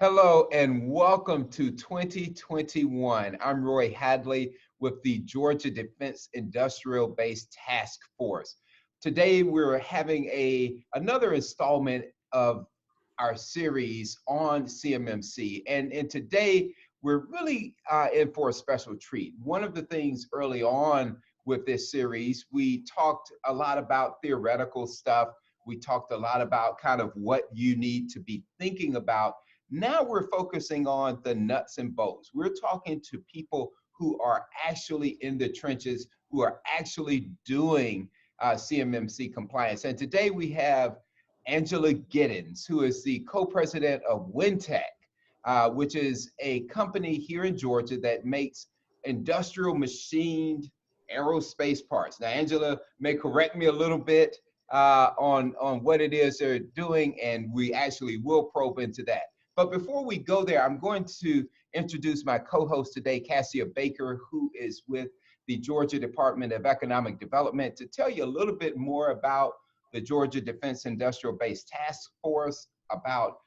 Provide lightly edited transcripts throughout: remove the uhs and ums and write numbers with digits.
Hello and welcome to 2021. I'm Roy Hadley with the Georgia Defense Industrial Base Task Force. Today we're having another installment of our series on CMMC. And today we're really in for a special treat. One of the things early on with this series, we talked a lot about theoretical stuff. We talked a lot about kind of what you need to be thinking about. Now we're focusing on the nuts and bolts. We're talking to people who are actually in the trenches, who are actually doing CMMC compliance. And today we have Angela Giddens, who is the co-president of WinTech, which is a company here in Georgia that makes industrial machined aerospace parts. Now, Angela may correct me a little bit on what it is they're doing, and we actually will probe into that. But before we go there, I'm going to introduce my co-host today, Cassia Baker, who is with the Georgia Department of Economic Development, to tell you a little bit more about the Georgia Defense Industrial Base Task Force, about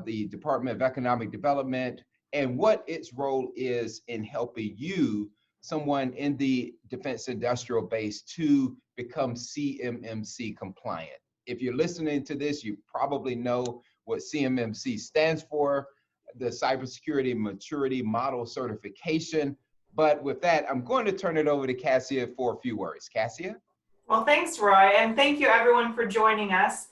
the Department of Economic Development, and what its role is in helping you, someone in the Defense Industrial Base, to become CMMC compliant. If you're listening to this, you probably know what CMMC stands for, the Cybersecurity Maturity Model Certification. But with that, I'm going to turn it over to Cassia for a few words. Cassia? Well, thanks, Roy, and thank you everyone for joining us.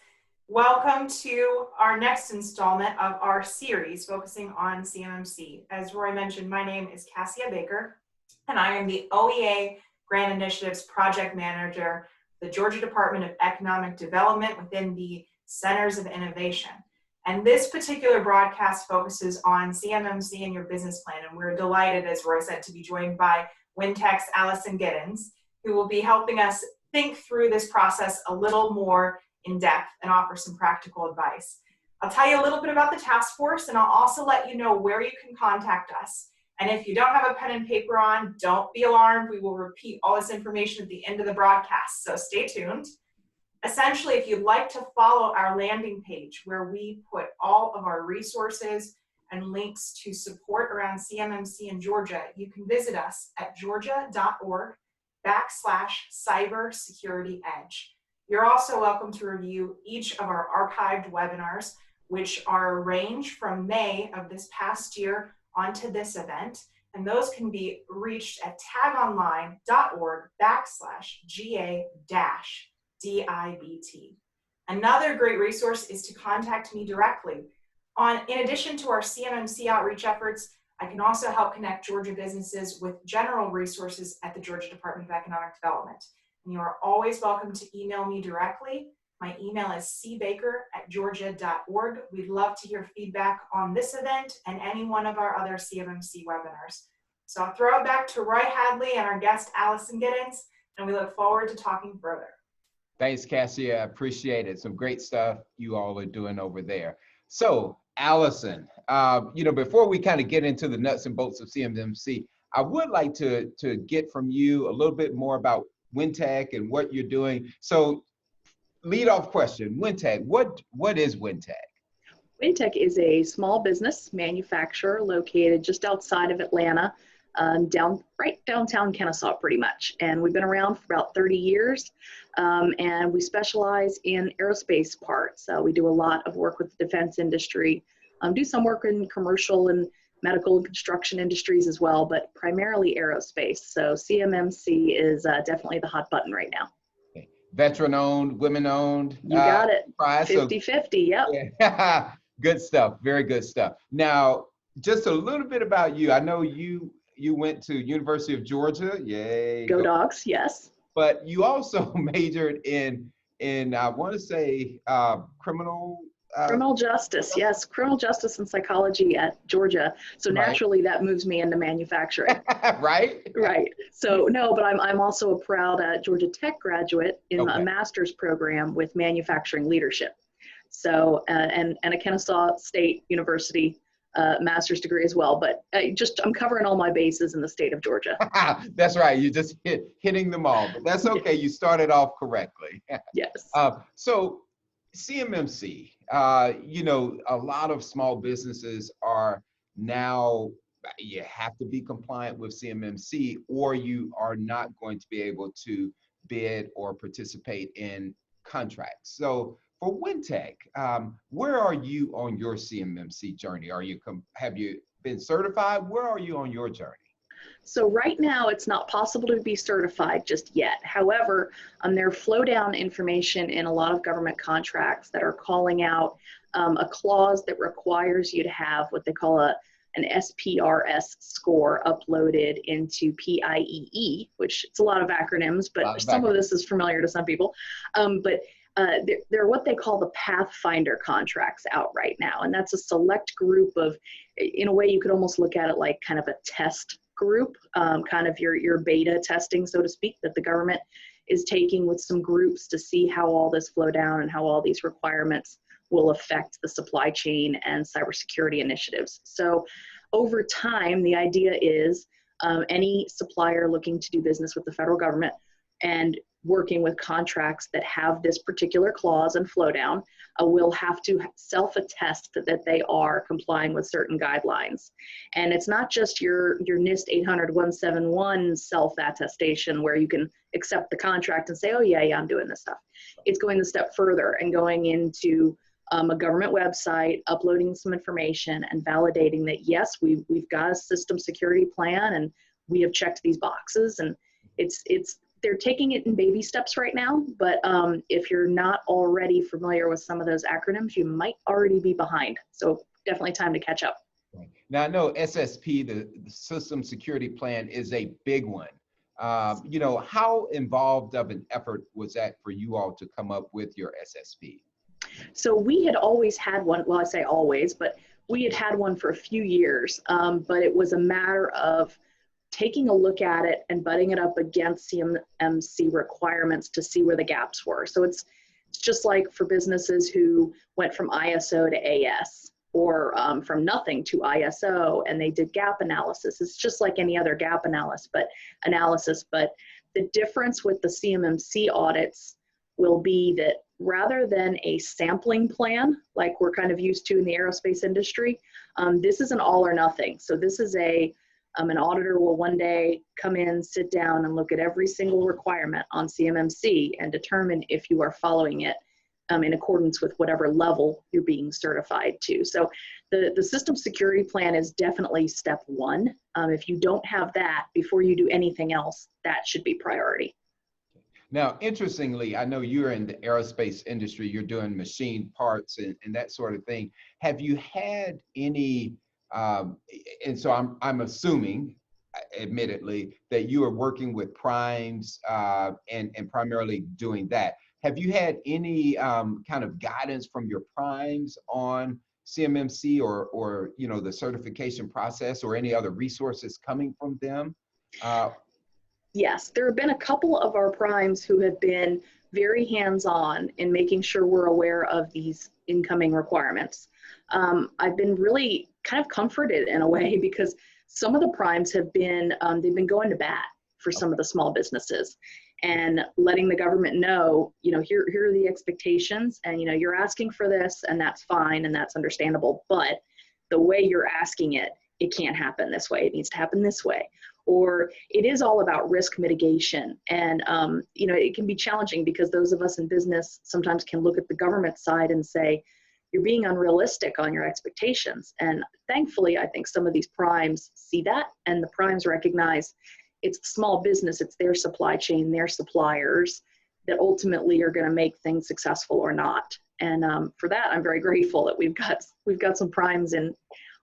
Welcome to our next installment of our series focusing on CMMC. As Roy mentioned, my name is Cassia Baker, and I am the OEA Grant Initiatives Project Manager, the Georgia Department of Economic Development within the Centers of Innovation. And this particular broadcast focuses on CMMC and your business plan. And we're delighted, as Roy said, to be joined by WinTech's Allison Giddens, who will be helping us think through this process a little more in depth and offer some practical advice. I'll tell you a little bit about the task force, and I'll also let you know where you can contact us. And if you don't have a pen and paper on, don't be alarmed. We will repeat all this information at the end of the broadcast, so stay tuned. Essentially, if you'd like to follow our landing page where we put all of our resources and links to support around CMMC in Georgia, you can visit us at georgia.org/cybersecurityedge. You're also welcome to review each of our archived webinars, which are arranged from May of this past year onto this event. And those can be reached at tagonline.org/GA-DIBT. Another great resource is to contact me directly. In addition to our CMMC outreach efforts, I can also help connect Georgia businesses with general resources at the Georgia Department of Economic Development. And you are always welcome to email me directly. My email is cbaker@georgia.org. We'd love to hear feedback on this event and any one of our other CMMC webinars. So I'll throw it back to Roy Hadley and our guest, Allison Giddens, and we look forward to talking further. Thanks, Cassia. I appreciate it. Some great stuff you all are doing over there. So, Allison, before we kind of get into the nuts and bolts of CMMC, I would like to get from you a little bit more about WinTech and what you're doing. So, lead off question, WinTech, what is WinTech? WinTech is a small business manufacturer located just outside of Atlanta, right downtown Kennesaw pretty much. And we've been around for about 30 years, and we specialize in aerospace parts. We do a lot of work with the defense industry, do some work in commercial and medical and construction industries as well, but primarily aerospace. So CMMC is definitely the hot button right now. Veteran owned, women owned. You got it. 50-50, yep. Yeah. Good stuff, very good stuff. Now, just a little bit about you. I know you went to University of Georgia, yay. Go Dogs, yes. But you also majored in I want to say criminal justice, yes, criminal justice and psychology at Georgia. So naturally, that moves me into manufacturing. Right. Right. So no, but I'm also a proud Georgia Tech graduate in a master's program with manufacturing leadership. So and a Kennesaw State University master's degree as well. But I'm covering all my bases in the state of Georgia. That's right. You just hitting them all. But that's okay. You started off correctly. Yes. So CMMC, you know, a lot of small businesses are now, you have to be compliant with CMMC or you are not going to be able to bid or participate in contracts. So for WinTech, where are you on your CMMC journey? Have you been certified? Where are you on your journey? So right now, it's not possible to be certified just yet. However, there are flow down information in a lot of government contracts that are calling out a clause that requires you to have what they call an SPRS score uploaded into PIEE, which it's a lot of acronyms, but some of this is familiar to some people. They're what they call the Pathfinder contracts out right now. And that's a select group of, in a way, you could almost look at it like kind of a test group, kind of your beta testing, so to speak, that the government is taking with some groups to see how all this flow down and how all these requirements will affect the supply chain and cybersecurity initiatives. So over time, the idea is any supplier looking to do business with the federal government and working with contracts that have this particular clause and flow down will have to self-attest that they are complying with certain guidelines. And it's not just your NIST 800-171 self-attestation where you can accept the contract and say, oh yeah, I'm doing this stuff. It's going a step further and going into a government website, uploading some information and validating that yes, we've got a system security plan and we have checked these boxes. And they're taking it in baby steps right now, but if you're not already familiar with some of those acronyms, you might already be behind. So definitely time to catch up. Now I know SSP, the System Security Plan, is a big one. You know, how involved of an effort was that for you all to come up with your SSP? So we had always had one, well, I say always, but we had one for a few years, but it was a matter of taking a look at it and butting it up against CMMC requirements to see where the gaps were. So it's just like for businesses who went from ISO to AS or from nothing to ISO and they did gap analysis. It's just like any other gap analysis, but the difference with the CMMC audits will be that rather than a sampling plan, like we're kind of used to in the aerospace industry, this is an all or nothing. So this is an auditor will one day come in, sit down, and look at every single requirement on CMMC and determine if you are following it in accordance with whatever level you're being certified to. So the system security plan is definitely step one. If you don't have that before you do anything else, that should be priority. Now, interestingly, I know you're in the aerospace industry, you're doing machine parts and that sort of thing. Have you had any and so I'm assuming, admittedly, that you are working with primes and primarily doing that. Have you had any kind of guidance from your primes on CMMC or you know, the certification process or any other resources coming from them? Yes, there have been a couple of our primes who have been very hands-on in making sure we're aware of these incoming requirements. I've been really kind of comforted in a way because some of the primes have been, they've been going to bat for some of the small businesses and letting the government know, you know, here are the expectations and, you know, you're asking for this and that's fine and that's understandable, but the way you're asking it, it can't happen this way. It needs to happen this way. Or it is all about risk mitigation. And, you know, it can be challenging because those of us in business sometimes can look at the government side and say, you're being unrealistic on your expectations. And thankfully, I think some of these primes see that and the primes recognize it's the small business, it's their supply chain, their suppliers that ultimately are going to make things successful or not. And for that, I'm very grateful that we've got some primes in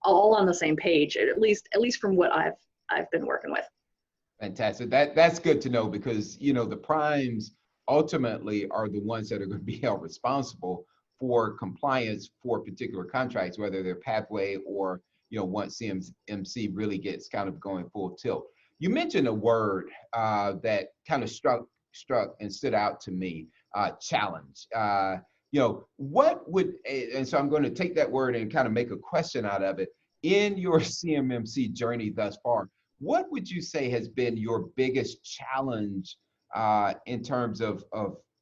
all on the same page, at least from what I've been working with. Fantastic. That's good to know because, you know, the primes ultimately are the ones that are going to be held responsible for compliance for particular contracts, whether they're pathway or, you know, once CMMC really gets kind of going full tilt. You mentioned a word that kind of struck and stood out to me, challenge. You know, what would, and so I'm going to take that word and kind of make a question out of it. In your CMMC journey thus far, what would you say has been your biggest challenge in terms of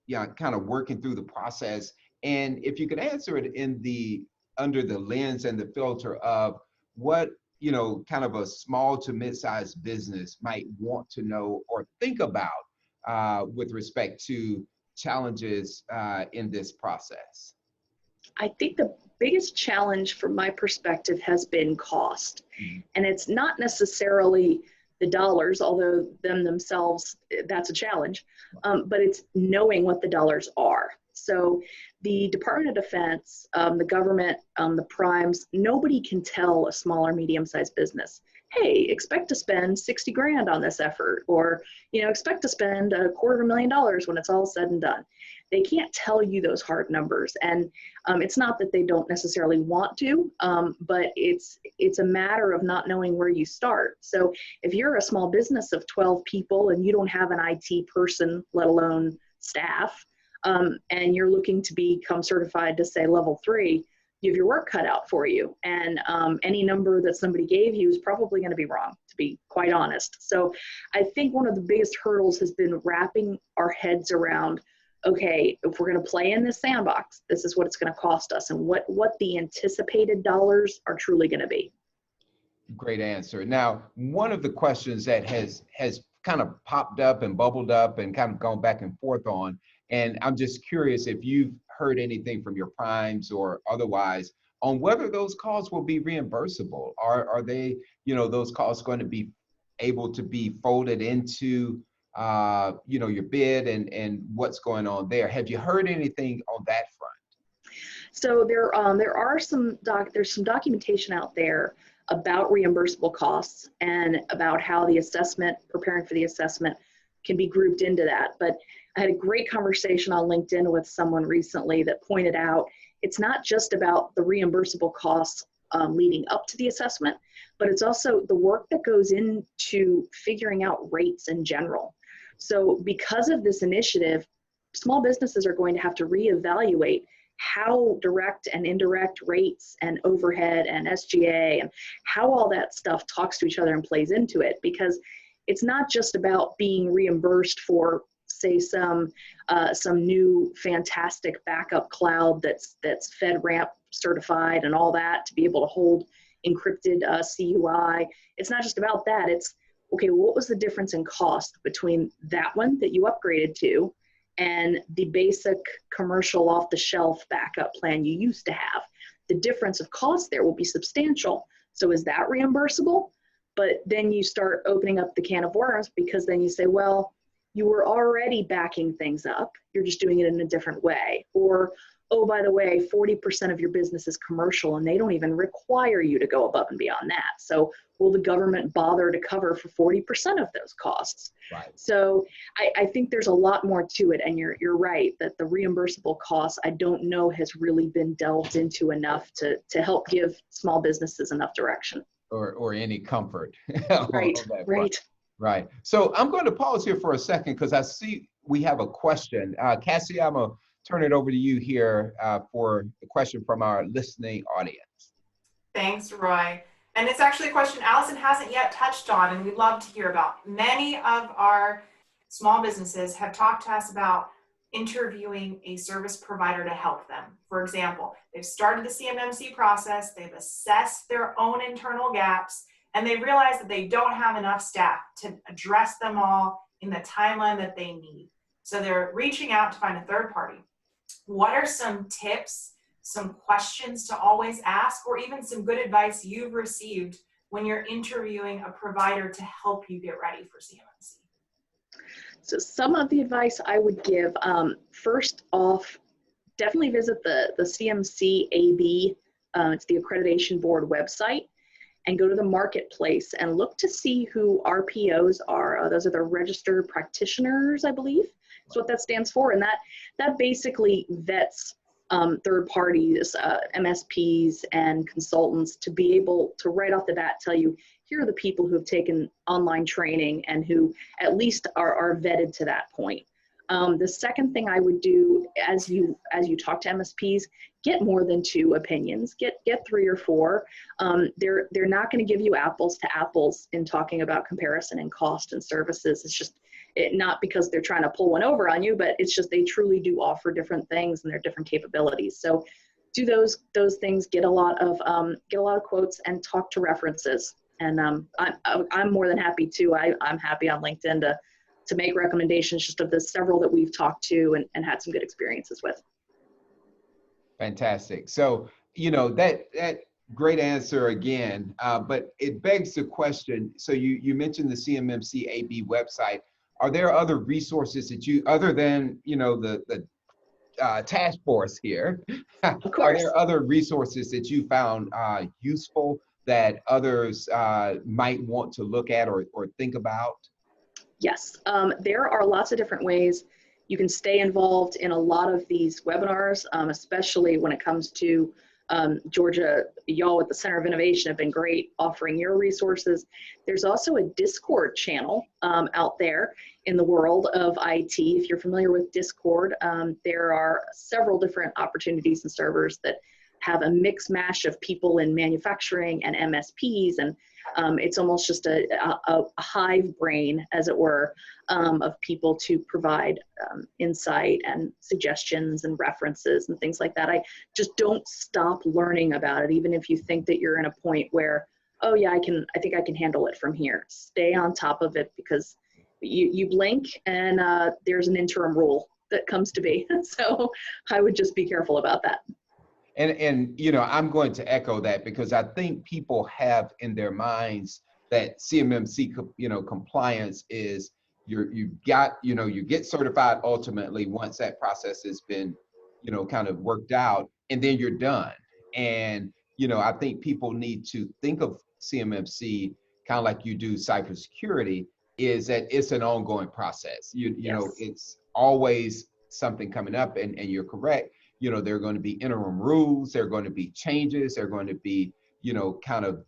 you know, kind of working through the process And if you could answer it under the lens and the filter of what, kind of a small to mid-sized business might want to know or think about with respect to challenges in this process. I think the biggest challenge from my perspective has been cost. And it's not necessarily the dollars, although themselves, that's a challenge, but it's knowing what the dollars are. So the Department of Defense, the government, the primes, nobody can tell a small or medium-sized business, hey, expect to spend 60 grand on this effort, or, expect to spend $250,000 when it's all said and done. They can't tell you those hard numbers. And it's not that they don't necessarily want to, but it's a matter of not knowing where you start. So if you're a small business of 12 people and you don't have an IT person, let alone staff, and you're looking to become certified to say level 3, you have your work cut out for you. And any number that somebody gave you is probably going to be wrong, to be quite honest. So I think one of the biggest hurdles has been wrapping our heads around, okay, if we're going to play in this sandbox, this is what it's going to cost us, and what the anticipated dollars are truly going to be. Great answer. Now, one of the questions that has kind of popped up and bubbled up and kind of gone back and forth on, and I'm just curious if you've heard anything from your primes or otherwise on whether those costs will be reimbursable. Are they, those costs going to be able to be folded into your bid and what's going on there? Have you heard anything on that front? So there's some documentation out there about reimbursable costs and about how the assessment, preparing for the assessment, can be grouped into that. But I had a great conversation on LinkedIn with someone recently that pointed out it's not just about the reimbursable costs leading up to the assessment, but it's also the work that goes into figuring out rates in general. So because of this initiative, small businesses are going to have to reevaluate how direct and indirect rates and overhead and SGA and how all that stuff talks to each other and plays into it, because it's not just about being reimbursed for, say, some new fantastic backup cloud that's FedRAMP certified and all that to be able to hold encrypted CUI. It's not just about that. It's, okay, what was the difference in cost between that one that you upgraded to and the basic commercial off-the-shelf backup plan you used to have? The difference of cost there will be substantial. So is that reimbursable? But then you start opening up the can of worms, because then you say, well, you were already backing things up. You're just doing it in a different way. Or, oh, by the way, 40% of your business is commercial and they don't even require you to go above and beyond that. So will the government bother to cover for 40% of those costs? Right. So I think there's a lot more to it. And you're right that the reimbursable costs, I don't know, has really been delved into enough to help give small businesses enough direction. Or any comfort. Right, right. Right. So I'm going to pause here for a second because I see we have a question. Cassie, I'm going to turn it over to you here for the question from our listening audience. Thanks, Roy. And it's actually a question Allison hasn't yet touched on, and we'd love to hear about. Many of our small businesses have talked to us about interviewing a service provider to help them. For example, they've started the CMMC process, they've assessed their own internal gaps, and they realize that they don't have enough staff to address them all in the timeline that they need. So they're reaching out to find a third party. What are some tips, some questions to always ask, or even some good advice you've received when you're interviewing a provider to help you get ready for CMMC? So some of the advice I would give, first off, definitely visit the CMMC AB, it's the Accreditation Board website, and go to the marketplace and look to see who RPOs are. Those are the registered practitioners, I believe. That's what that stands for. And that basically vets third parties, MSPs and consultants to be able to right off the bat tell you, here are the people who have taken online training and who at least are vetted to that point. The second thing I would do as you talk to MSPs, get more than 2 opinions, get 3 or 4. They're not going to give you apples to apples in talking about comparison and cost and services. not because they're trying to pull one over on you, but it's just they truly do offer different things and their different capabilities. So do those things, get a lot of quotes, and talk to references. And I'm more than happy to. I'm happy on LinkedIn to make recommendations just of the several that we've talked to and had some good experiences with. Fantastic. So, that great answer again, but it begs the question. So you mentioned the CMMC AB website. Are there other resources that you, other than, the task force here, Of are course. there other resources that you found useful that others might want to look at or think about? Yes, there are lots of different ways you can stay involved in a lot of these webinars, especially when it comes to Georgia. Y'all at the Center of Innovation have been great offering your resources. There's also a Discord channel out there in the world of IT. If you're familiar with Discord, there are several different opportunities and servers that have a mix mash of people in manufacturing and MSPs, and it's almost just a hive brain, as it were, of people to provide insight and suggestions and references and things like that. I just don't stop learning about it, even if you think that you're in a point where, oh yeah, I think I can handle it from here. Stay on top of it, because you blink and there's an interim rule that comes to be. So I would just be careful about that. And I'm going to echo that, because I think people have in their minds that CMMC compliance is you get certified ultimately once that process has been kind of worked out, and then you're done. And I think people need to think of CMMC kind of like you do cybersecurity, is that it's an ongoing process. Yes. It's always something coming up, and you're correct. There are going to be interim rules, there are going to be changes, there are going to be, kind of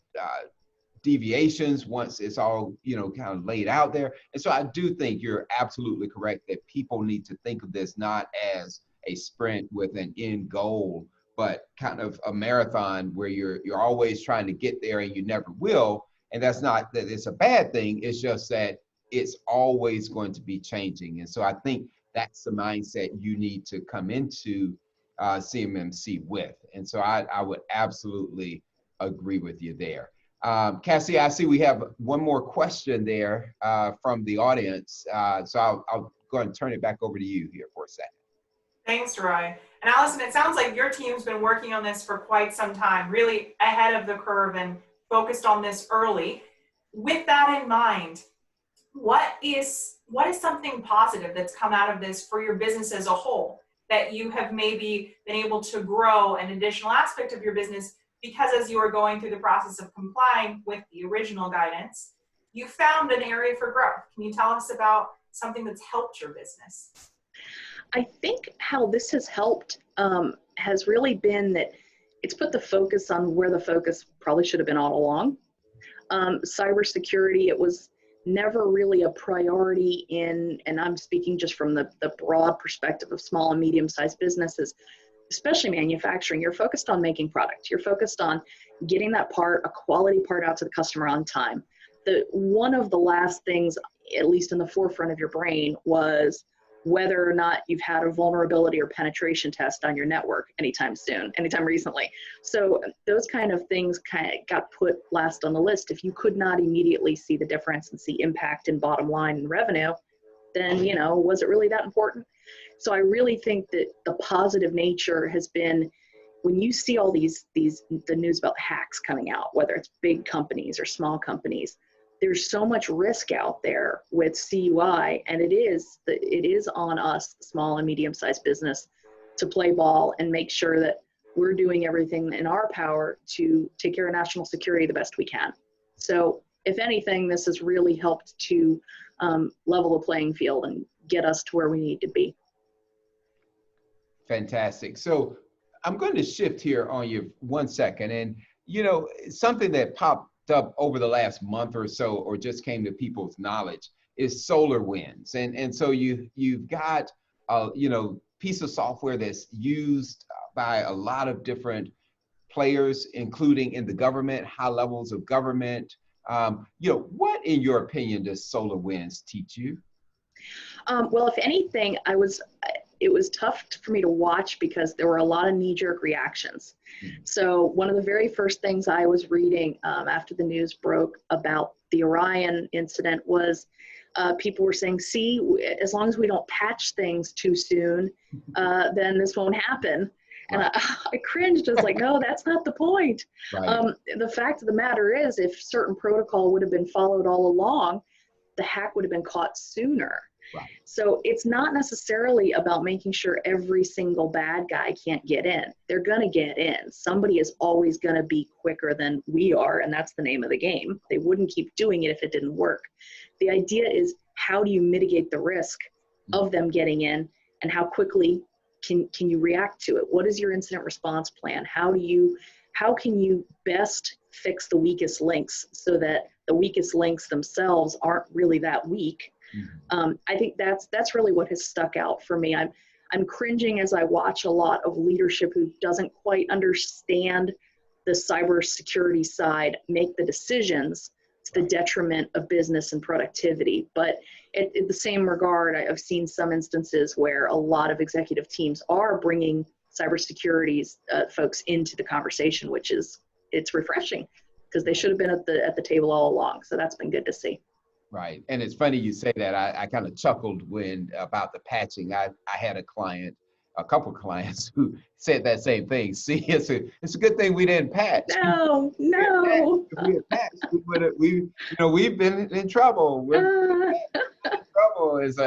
deviations once it's all, kind of laid out there. And so I do think you're absolutely correct that people need to think of this not as a sprint with an end goal, but kind of a marathon where you're always trying to get there and you never will. And that's not that it's a bad thing, it's just that it's always going to be changing. And so I think that's the mindset you need to come into CMMC with. And so I would absolutely agree with you there. Cassie, I see we have one more question there from the audience. So I'll go ahead and turn it back over to you here for a second. Thanks, Roy. And Allison, it sounds like your team's been working on this for quite some time, really ahead of the curve and focused on this early. With that in mind, what is something positive that's come out of this for your business as a whole, that you have maybe been able to grow an additional aspect of your business because as you were going through the process of complying with the original guidance, you found an area for growth? Can you tell us about something that's helped your business? I think how this has helped has really been that it's put the focus on where the focus probably should have been all along. Cybersecurity, it was never really a priority and I'm speaking just from the broad perspective of small and medium-sized businesses, especially manufacturing. You're focused on making product. You're focused on getting that part, a quality part, out to the customer on time. One of the last things, at least in the forefront of your brain, was whether or not you've had a vulnerability or penetration test on your network anytime recently. So those kind of things kind of got put last on the list. If you could not immediately see the difference and see impact in bottom line and revenue, then, was it really that important? So I really think that the positive nature has been, when you see all the news about hacks coming out, whether it's big companies or small companies, there's so much risk out there with CUI, and it is on us, small and medium-sized business, to play ball and make sure that we're doing everything in our power to take care of national security the best we can. So if anything, this has really helped to level the playing field and get us to where we need to be. Fantastic. So I'm going to shift here on you 1 second. And, something that popped up over the last month or so, or just came to people's knowledge, is SolarWinds. And so you've got piece of software that's used by a lot of different players, including in the government, high levels of government. What, in your opinion, does SolarWinds teach you? Well, if anything, it was tough for me to watch because there were a lot of knee-jerk reactions. So one of the very first things I was reading after the news broke about the Orion incident was people were saying, see, as long as we don't patch things too soon, then this won't happen. And I cringed. I was like, no, that's not the point. Right. The fact of the matter is, if certain protocol would have been followed all along, the hack would have been caught sooner. Right. So it's not necessarily about making sure every single bad guy can't get in. They're going to get in. Somebody is always going to be quicker than we are, and that's the name of the game. They wouldn't keep doing it if it didn't work. The idea is, how do you mitigate the risk of them getting in, and how quickly can you react to it? What is your incident response plan? How can you best fix the weakest links so that the weakest links themselves aren't really that weak? I think that's really what has stuck out for me. I'm cringing as I watch a lot of leadership who doesn't quite understand the cybersecurity side make the decisions to the detriment of business and productivity. But in the same regard, I've seen some instances where a lot of executive teams are bringing cybersecurity folks into the conversation, it's refreshing because they should have been at the table all along. So that's been good to see. Right. And it's funny you say that. I kind of chuckled about the patching. I had a couple clients who said that same thing. See, it's a good thing we didn't patch. No. If we had patched, we've been in trouble. We're in trouble. It's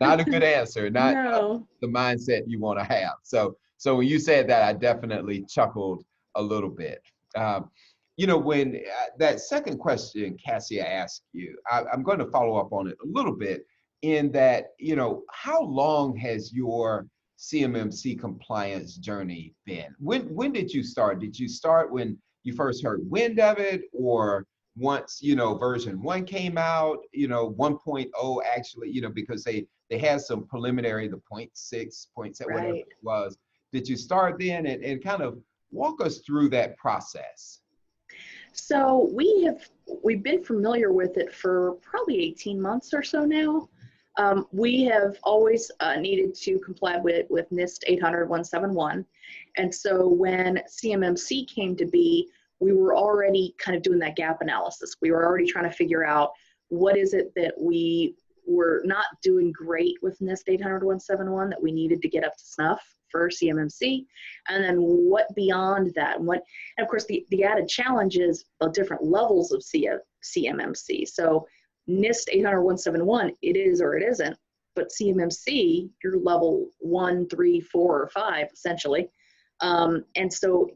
not a good answer. Not the mindset you want to have. So when you said that, I definitely chuckled a little bit. When that second question Cassia asked you, I'm going to follow up on it a little bit in that, how long has your CMMC compliance journey been? When did you start? Did you start when you first heard wind of it, or once, version 1 came out, 1.0 actually, because they had some preliminary, the 0.6, 0.7, whatever it was. Did you start then and kind of walk us through that process? So we've been familiar with it for probably 18 months or so now. We have always needed to comply with NIST 800-171. And so when CMMC came to be, we were already kind of doing that gap analysis. We were already trying to figure out what is it that we were not doing great with NIST 800-171 that we needed to get up to snuff for CMMC, and then what beyond that, and of course the added challenge is the different levels of CMMC. So NIST 800-171, it is or it isn't, but CMMC, you're level 1, 3, 4, or 5 essentially. And so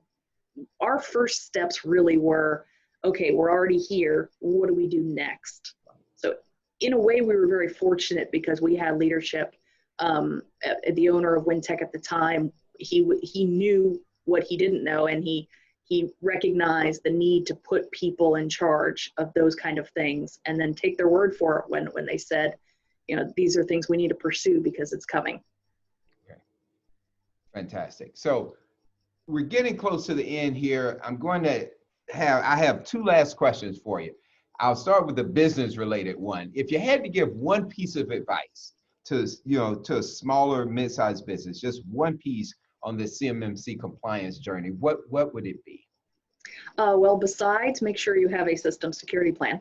our first steps really were, okay, we're already here, what do we do next? So in a way, we were very fortunate because we had leadership. The owner of WinTech at the time, he knew what he didn't know, and he recognized the need to put people in charge of those kind of things, and then take their word for it when they said, these are things we need to pursue because it's coming. Okay, fantastic. So we're getting close to the end here. I have 2 last questions for you. I'll start with the business related one. If you had to give one piece of advice to a smaller mid-sized business, just one piece on the CMMC compliance journey, what would it be? Well, besides make sure you have a system security plan,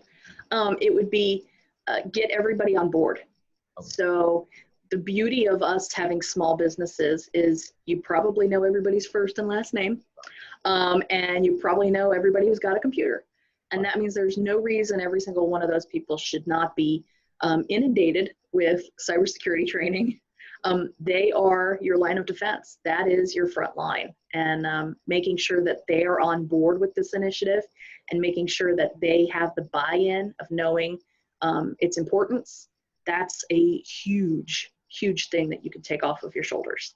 it would be get everybody on board. Okay. So the beauty of us having small businesses is you probably know everybody's first and last name, and you probably know everybody who's got a computer. And that means there's no reason every single one of those people should not be inundated with cybersecurity training. They are your line of defense. That is your front line. And making sure that they are on board with this initiative and making sure that they have the buy-in of knowing its importance, that's a huge, huge thing that you can take off of your shoulders.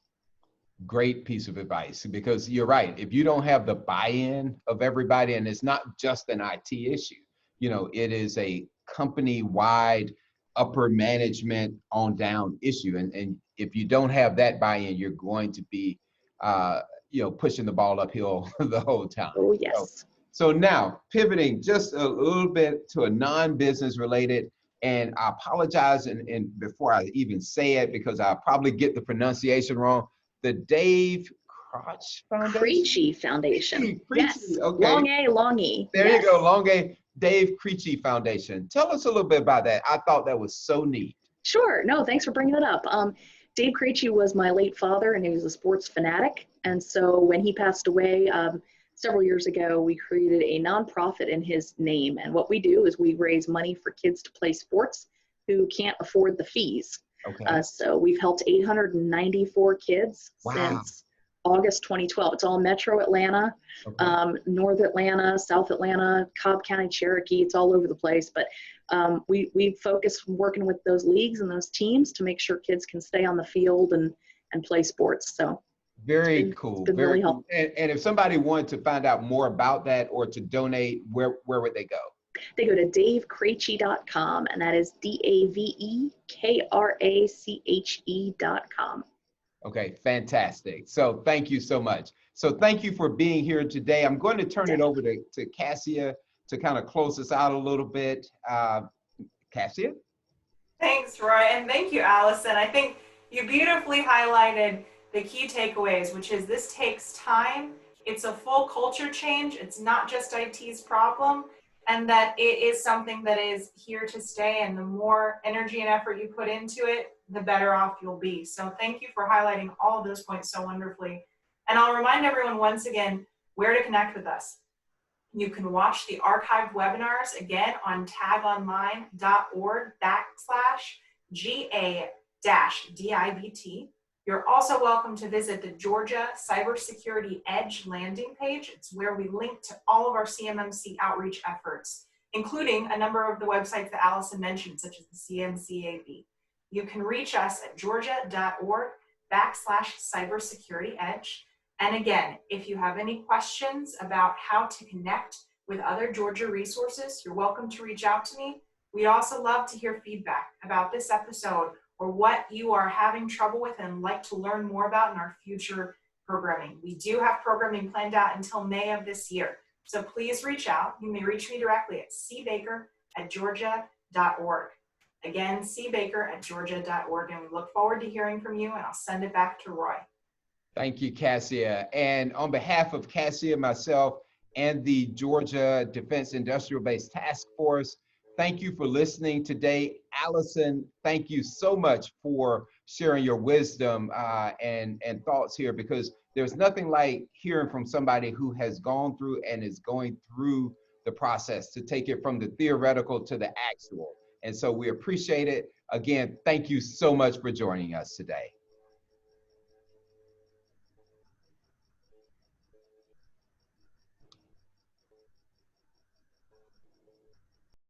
Great piece of advice, because you're right. If you don't have the buy-in of everybody, and it's not just an IT issue, it is a company-wide upper management on down issue. And if you don't have that buy-in, you're going to be, pushing the ball uphill the whole time. Oh, yes. So now pivoting just a little bit to a non-business related And I apologize and before I even say it, because I'll probably get the pronunciation wrong. The Dave Crotch Foundation? Creechy Foundation. Yes. Okay. Long A, long E. There Yes. you go, Long A, Dave Creechy Foundation. Tell us a little bit about that. I thought that was so neat. Sure. No, thanks for bringing it up. Dave Creechy was my late father, and he was a sports fanatic. And so when he passed away several years ago, we created a nonprofit in his name. And what we do is we raise money for kids to play sports who can't afford the fees. Okay. So we've helped 894 kids Wow. since August 2012. It's all Metro Atlanta, Okay. North Atlanta, South Atlanta, Cobb County, Cherokee. It's all over the place. But we focus working with those leagues and those teams to make sure kids can stay on the field and play sports. So very cool. It's been Very really cool. helpful. And if somebody wanted to find out more about that or to donate, where would they go? They go to davecreechy.com, and that is DAVEKRACHE.com. Okay, fantastic. So thank you so much. So thank you for being here today. I'm going to turn it over to Cassia to kind of close us out a little bit. Cassia? Thanks, Roy, and thank you, Allison. I think you beautifully highlighted the key takeaways, which is this takes time. It's a full culture change. It's not just IT's problem, and that it is something that is here to stay. And the more energy and effort you put into it, the better off you'll be. So thank you for highlighting all of those points so wonderfully. And I'll remind everyone once again where to connect with us. You can watch the archived webinars again on tagonline.org/GA-DIBT. You're also welcome to visit the Georgia Cybersecurity Edge landing page. It's where we link to all of our CMMC outreach efforts, including a number of the websites that Allison mentioned, such as the CMCAB. You can reach us at georgia.org/cybersecurityedge. And again, if you have any questions about how to connect with other Georgia resources, you're welcome to reach out to me. We'd also love to hear feedback about this episode or what you are having trouble with and like to learn more about in our future programming. We do have programming planned out until May of this year. So please reach out. You may reach me directly at cbaker@georgia.org. Again, cbaker@georgia.org. And we look forward to hearing from you, and I'll send it back to Roy. Thank you, Cassia. And on behalf of Cassia, myself, and the Georgia Defense Industrial Base Task Force, thank you for listening today. Allison, thank you so much for sharing your wisdom and thoughts here, because there's nothing like hearing from somebody who has gone through and is going through the process to take it from the theoretical to the actual. And so we appreciate it. Again, thank you so much for joining us today.